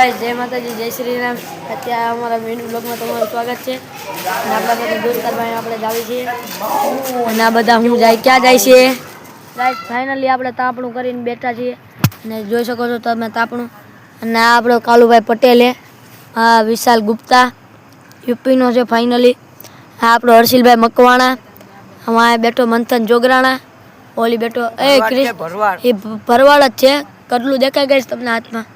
Guys જય માતાજી જય શ્રી રામ. અત્યારે અમારા મેનુ બ્લોગમાં તમારું સ્વાગત છે. અને આપણા બધા દોસ્તારભાઈ આપણે જાવી છીએ અને આ બધા હું જાય ક્યાં જાય છે ગાઈસ ફાઇનલી આપણે તાપણું કરીને બેઠા છીએ અને જોઈ શકો છો તમે તાપણું. અને આ આપણો કાલુભાઈ પટેલ હા વિશાલ ગુપ્તા યુપીનો છે ફાઇનલી. આ આપણો હર્ષિલભાઈ મકવાણા. અમારે બેઠો મંથન જોગરાણા. ઓલી બેઠો એ ભરવાડ જ છે. કટલું દેખાય ગઈશ તમને હાથમાં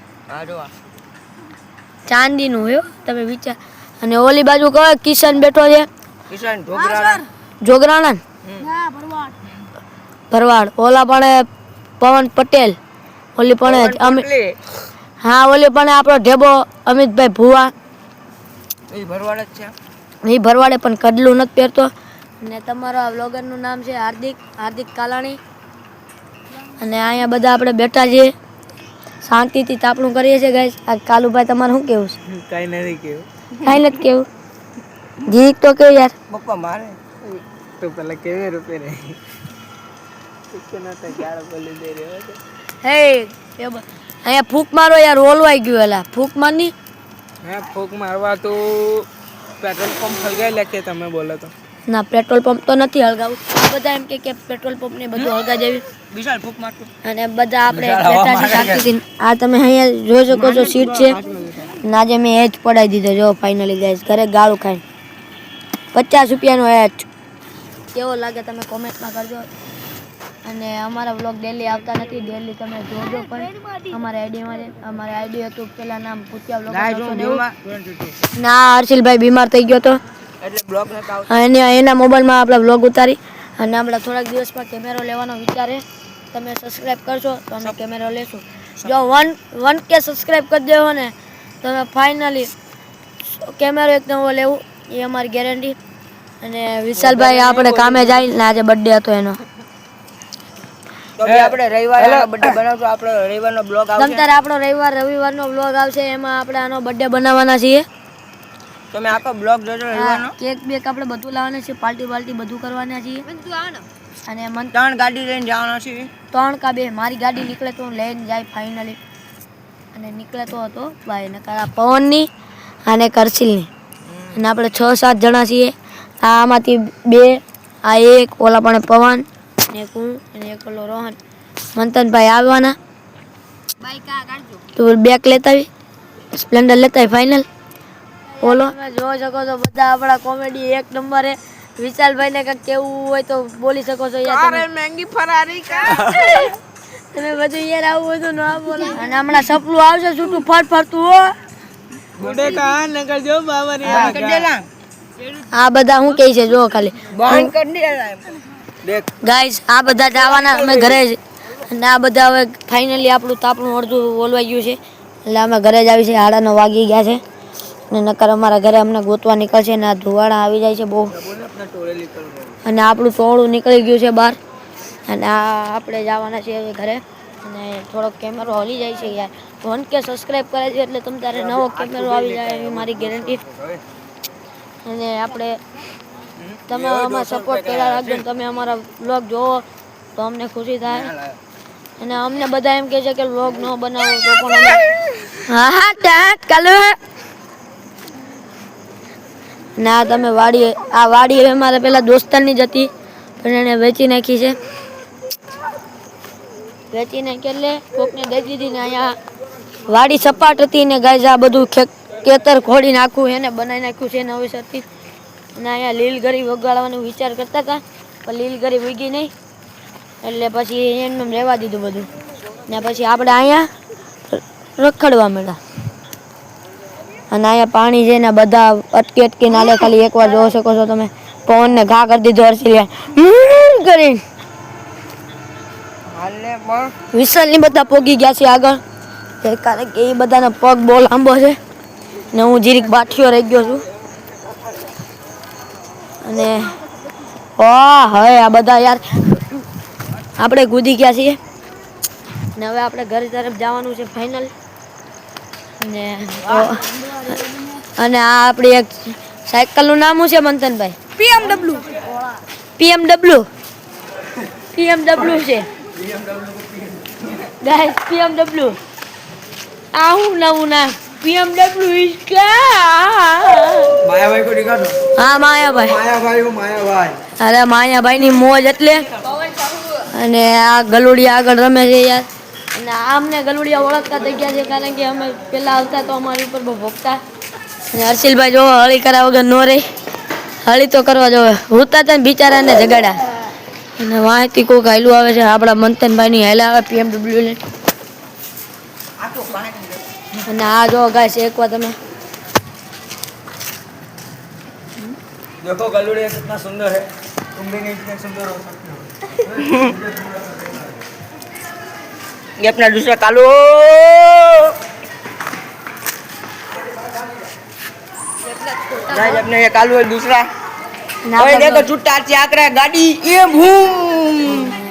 ચાંદીનું હોય તમે વિચાર. અને ઓલી બાજુ કહો કિશન બેઠો છે કિશન જોગરાણા ભરવાડ. ઓલા પણ પવન પટેલ. ઓલી પણ હા ઓલી પણ આપણો ઢેબો અમિતભાઈ ભુવા એ ભરવાડ જ છે. એ ભરવાડે પણ કડલું નથી પહેરતો. અને તમારા વ્લોગરનું નામ છે હાર્દિક કાલાણી. અને અહીંયા બધા આપણે બેઠા છીએ શાંતિથી તાપણું કરીએ છીએ ગાઈસ. આ કાલુભાઈ તમારે શું કેવું છે? કઈ નથી કેવું. કઈ નથી કેવું. જીત તો કેવું યાર પપ્પા મારે તો પેલા કેવે રૂપે રે હે અહીંયા ફૂક મારો યાર ઓલવાઈ ગયું. એલા ફૂક મારની હે ફૂક મારવા તો પેટ્રોલ પંપ હલગાઈ લેખે તમે બોલો તો. ના પેટ્રોલ પંપ તો નથી હળગાવું. આ બધા એમ કે પેટ્રોલ પંપ ને બધું હળગા જેવી વિશાલ ફૂક મારતું. અને બધા આપણે બેઠા છે શાંતિથી. આ તમે અહીંયા જોઈ શકો છો સીટ છે. આજે મેં એજ પડાવી દીધો જો ફાઇનલી ગાઈસ. ઘરે ગાળું ખાઈ 50 રૂપિયાનો એચ કેવો લાગે તમે કોમેન્ટમાં કરજો. અને અમારા વ્લોગ ડેલી આવતા નથી. ડેલી તમે જોજો પણ અમારા આઈડીમાં છે. અમારા આઈડી હતું પેલા નામ ભૂતિયા વ્લોગ. ના હર્ષિલભાઈ બીમાર થઈ ગયો તો એટલે બ્લોગ નતા અને એના મોબાઈલમાં આપણે વ્લોગ ઉતારી. અને આપણે થોડાક દિવસમાં કેમેરો લેવાનો વિચાર છે. તમે સબસ્ક્રાઇબ કરશો તો અમે કેમેરો લેશું. જો 1K સબસ્ક્રાઇબ કરી દેવો ને તમે ફાઇનલી કેમેરો એક નવો લેવું એ અમારી ગેરંટી. અને વિશાલભાઈ આપણે કામે જાય ને આજે બર્થડે હતો એનો તો આપણે રવિવારે બર્થડે બનાવશું. આપણો રવિવારનો બ્લોગ આવશે. તમતારે આપણો રવિવારનો બ્લોગ આવશે. એમાં આપણે આનો બર્થડે બનાવવાના છીએ. તમે આખો બ્લોગ જોજો રવિવારનો. કેક બેક આપણે બધું લાવવાના છે. પાર્ટી બધું કરવાના છીએ. અને 3 ગાડી લઈને જવાના છે. 3 કા 2 મારી ગાડી નીકળે તો લઈને જાય ફાઇનલી. અને નીકળે તો હતો ભાઈ નકર આ પવનની અને કરશીલની. અને આપણે 6-7 જણા છીએ. આમાંથી 2 આ એક ઓલા પણ પવન ને એક હું અને એક ઓલો રોહન મંથનભાઈ આવવાના. બાઈક આ કાઢજો તો બેક લેતા આવી સ્પ્લેન્ડર લેતા આવી ફાઇનલ. ઓલો તમે જોઈ શકો છો બધા આપણા કોમેડી એક નંબર હે. વિશાલભાઈ ને કંઈક કેવું હોય તો બોલી શકો છો યાર. અરે મેંગી ફરારી કા તમે બધું યાર આવું બધું ના બોલો. અને હમણાં સપલું આવશે છૂટું ફરતું હો ગુડે કા નકર જો બાવરી આ આ બધા હું કહે છે જો ખાલી બંધ કરી દે દેખ ગાઈસ. આ બધા જવાના અમે ઘરે જ. અને આ બધા હવે ફાઇનલી આપણું તાપણું અડધું ઓલવાઈ ગયું છે એટલે અમે ઘરે જ આવી છે. 9:30 વાગી ગયા છે. અને નકર અમારા ઘરે અમને ગોતવા નીકળશે ને આ ધુવાડા આવી જાય છે બહુ. અને આપણું ટોળું નીકળી ગયું છે બહાર. અને આ આપણે જવાના છીએ ઘરે. અને થોડોક કેમેરો હલી જાય છે યાર. 1K સબસ્ક્રાઈબ કરે છે એટલે તમ તારે નવો કેમેરો આવી જાય એવી મારી ગેરંટી. અને આપણે તમે અમારા સપોર્ટ કર્યા રાખજો. તમે અમારા વ્લોગ જોવો તો અમને ખુશી થાય. અને અમને બધા એમ કહે છે કે વ્લોગ ન બનાવો તો પણ હા ટાટ કાલે ના તમે આ વાડી અમારે પેલા દોસ્તારની જ હતી પણ એને વેચી નાખી છે. વેચી નાખી એટલે કોકને દઈ દીધી ને અહીંયા વાડી સપાટ હતી ને ગાય આ બધું ખેતર ખોડી નાખું એને બનાવી નાખ્યું છે નવેસરથી. અને અહીંયા લીલગરી વગાડવાનો વિચાર કરતા હતા પણ લીલગરી વીગી નહીં એટલે પછી એમને રહેવા દીધું બધું. ને પછી આપણે અહીંયા રખડવા મળ્યા. અને અહીંયા પાણી છે ને બધા અટકી નાલે. ખાલી એકવાર જોઈ શકો છો તમે પવનને ઘા કરી દીધો હર્ષિલે કરીને. વિશાલની બધા પોગી ગયા છે આગળ કારણ કે એ બધાનો પગ બહુ લાંબો છે ને હું જીરીક બાઠિયો રહી ગયો છું. અને હવે આ બધા યાર આપણે કૂદી ગયા છીએ ને હવે આપણે ઘર તરફ જવાનું છે ફાઇનલ. અને આ આપણી એક સાયકલનું નામ શું છે મંથનભાઈ? PMW છે ગાઈસ. PMW આ હું નવું નામ BMW इसका માયાભાઈ को दिखाओ હા માયાભાઈ માયાભાઈ હું માયાભાઈ અરે માયાભાઈ ની મોજ એટલે અને આ ગલુડિયા આગળ રમે છે યાર અને આમને ગલુડિયા ઓળખતા થઈ ગયા છે કારણ કે અમે પેલા આવતા તો અમારી ઉપર બહુ ભોગતા અને હર્ષિલભાઈ જો હળી કર્યા વગર નો રહી હળી તો કરવા જોવે હુતા હતા ને બિચારાને જગાડ્યા અને વાંચથી કોઈક હાયલું આવે છે આપણા મંથનભાઈ ની હાયલા આવે BMW ને અને આ જો ગાય છે એકવાર તમે देखो गलुड़िया कितना सुंदर है तुम भी नहीं इतने सुंदर हो सकते हो ये अपना दूसरा कालू गाइस अपने ये कालू है दूसरा અને और આપણે देखो छुट्टा चाक रहा है गाड़ी ये भूम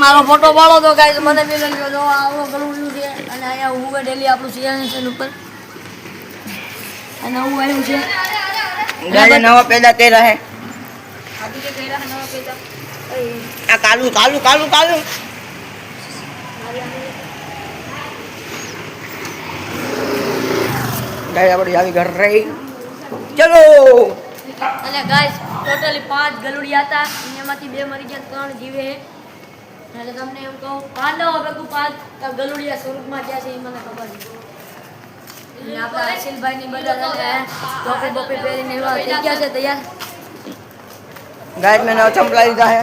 મારો ફોટો પાડો તો ગાઈસ મને બી લઈ લો આવડો ગલુડિયું છે અને અહીંયા હું ડેલી આપણું સિયાસન ઉપર અને હું આવ્યું છે गाइस नवा पैदा कर रहा है आ कालू कालू कालू कालू गाइस अपनी આવી ઘર રહી ચલો અને ગાઈસ ટોટલી 5 ગલુડિયા હતા એમાંથી 2 મરી ગયા 3 જીવે છે એટલે તમને એમ કહું પાંડવો ભેગું 5 ગલુડિયા સ્વરૂપમાં ગયા છે એ મને ખબર છે અને આપણા અશિલભાઈ ની બધા છે ટોપી બોપી પહેરીને એવા થઈ ગયા છે તૈયાર गाइस मैंने चंपला લીધા है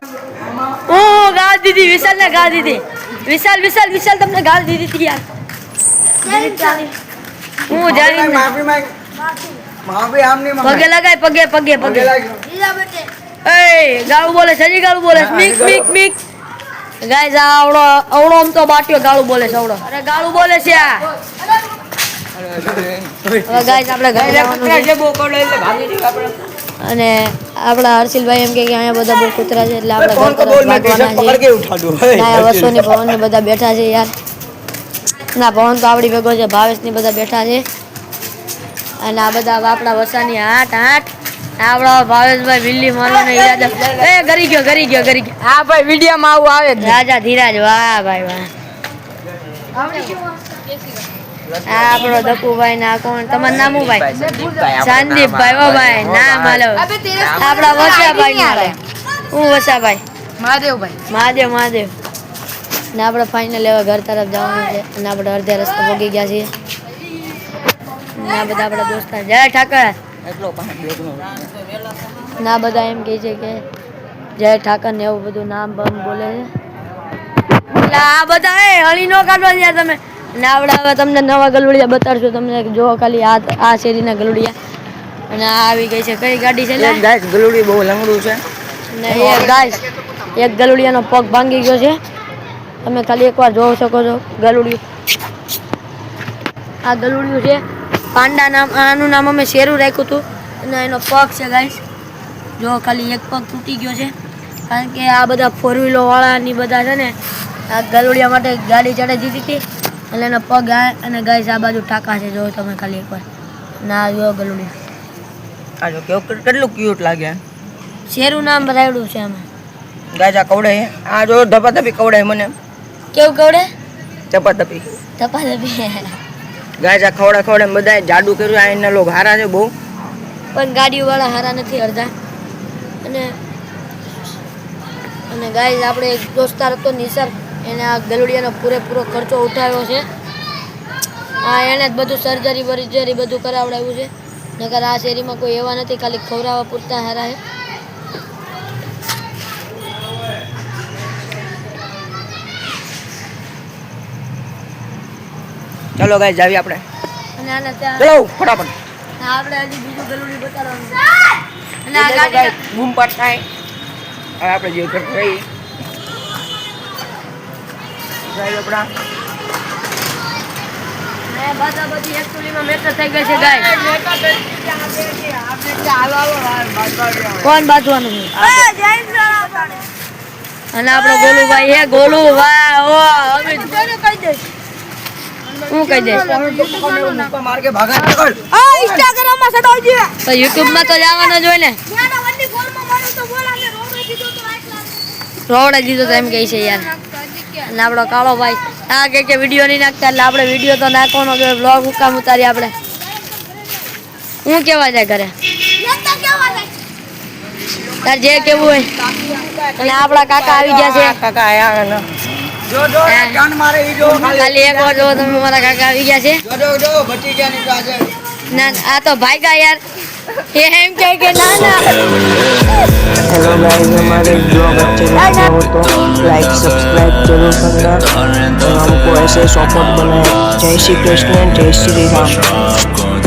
ઓ ગાળ દીધી વિશાલ ને ગાળ દીધી વિશાલ વિશાલ વિશાલ તમને ગાળ દીધી હતી યાર હું જાણી माफी मांग माफी हम नहीं પગે मांगे લગાય પગે પગે પગે એ ગાળું બોલે સજી ગાળું બોલે મિક મિક મિક ગાઈસ આવડો આવડો આમ તો બાટીઓ ગાળું બોલે છે આવડો અરે ગાળું બોલે છે આ હવે ગાઈસ આપણે ઘરે જવાનું છે જે બોકડો એટલે ભાગી જઈએ આપણે અને આપણા હર્ષિલભાઈ એમ કે અહીંયા બધા બહુ કૂતરા છે એટલે આપણે ઘર कौन को તરફ बोल मैं ભાગવાના टी-शर्ट पकड़ છીએ के उठा दूं ના વસોની ભવન ને બધા બેઠા છે યાર ના ભવન તો આપણી ભેગો છે ભાવેશ ની બધા બેઠા છે અને આ બધા આપણા વસાની હાટ હાટ આપણા ભાવેશભાઈ વિલ્લી મારવાનો ઈરાદો એ ગરી ગયો ગરી ગયો ગરી ગયો હા ભાઈ વિડિયો માં આવું આવે જ રાજા ધીરાજ વાહ ભાઈ વાહ આ આપણો દપુભાઈ ના કોણ તમારું નામ શું ભાઈ સંદીપભાઈ ઓ ભાઈ નામ હાલો આપણા વસાભાઈ ના હું વસાભાઈ મહાદેવ મહાદેવ ને આપણે ફાઇનલ એવા ઘર તરફ જવાનું છે અને આપણે અડધા રસ્તે પહોંચી ગયા છીએ ને આ બધા આપણા દોસ્તાર જય ઠાકર એટલો પાંચ બેગનો ના બધા એમ કહે છે કે જય ઠાકર ને એવું બધું નામ બમ બોલે છે એટલે આ બધા એ હળી નો કાઢવા યાર તમે ને આપણે હવે તમને નવા ગલુડિયા બતાડશું તમને જો ખાલી આ શેરીના ગલુડિયા અને આ આવી ગઈ છે કઈ ગાડી છે લે ગાઈસ ગલુડી બહુ લંગડું છે ને એ ગાઈસ એક ગલુડિયાનો પગ ભાંગી ગયો છે તમે ખાલી એકવાર જોઈ શકો છો ગલુડિયું આ ગલુડિયું છે પાંડા નામ આનું નામ અમે શેરું રાખ્યું હતું અને એનો પગ છે ગાઈસ જો ખાલી એક પગ તૂટી ગયો છે કારણ કે આ બધા ફોર વ્હીલો વાળાની બધા છે ને આ ગલુડિયા માટે ગાડી ચડાવી દીધી હતી એટલે એનો પગ આ અને ગાઈસ આ બાજુ ટાંકા છે જો તમે ખાલી એકવાર ના જો ગલુડિયું આ જો કેવું કેટલું ક્યુટ લાગે શેરું નામ બતાવ્યું છે આમાં ગાઈસ આ કવડે છે આ જો ધપાધપી કવડે મને કેવું કવડે ધપાધપી ધપાધપી ગાઈસ આ ખવડા ખવડે બધાએ જાડુ કર્યું આ એના લોકો હારા છે બહુ પણ ગાડીવાળા હારા નથી અડધા અને અને ગાઈઝ આપણે એક દોસ્તાર હતો નિસર એને આ ગલુડિયાનો પૂરેપૂરો ખર્ચો ઉઠાવ્યો છે આ એણે જ બધું સર્જરી વર્જરી બધું કરાવડાવ્યું છે નકર આ શેરીમાં કોઈ એવા નથી ખાલી ખવડાવવા પૂરતા હારા છે ચલો ગાઈસ જાવી આપણે અને આને ત્યાં ચલો ફટાફટ આપણે હજી બીજું ગલુડી બતાડવાનું છે અને આ ગાઈસ ગાડી બૂમ પાટ થાય હવે આપણે જે ઘર રહી ગાઈસ આપણા બધા બધી એકચુઅલીમાં મેટર થઈ ગઈ છે ગાય કોણ બાજવાનું છે અને આપણો ગોલુભાઈ હે ગોલુ વાહ ઓ અમિત કહી દઈશ હું કહી દઈશ मार के भागा निकल ઇન્સ્ટાગ્રામ માં સડાવજે તો યુટ્યુબ માં તો જવાના જ હોય ને રોવડે દીધો તો એમ કહે છે યાર અને આપણો કાળો ભાઈ હા કે વિડીયો નહીં નાખતા એટલે આપણે વિડીયો તો નાખવાનો છે. બ્લોગ હુકામ ઉતારી આપણે. હું કેવા જાય ઘરે તાર જે કેવું હોય. અને આપણા કાકા આવી ગયા છે. કાકા આયા ને જો જો એક કાન મારે ઈ જો ખાલી એક વાર જો તમે મારા કાકા આવી ગયા છે. જો બચી ગયા નહીં તો આજે ના આ તો ભાગ્યા યાર. એ એમ કહે કે ના ના हेलो गाइस हमारे ब्लॉग अच्छे लगते हो तो लाइक सब्सक्राइब जरूर करना और हमको ऐसे सपोर्ट बनाए. जय श्री कृष्ण जय श्री राम.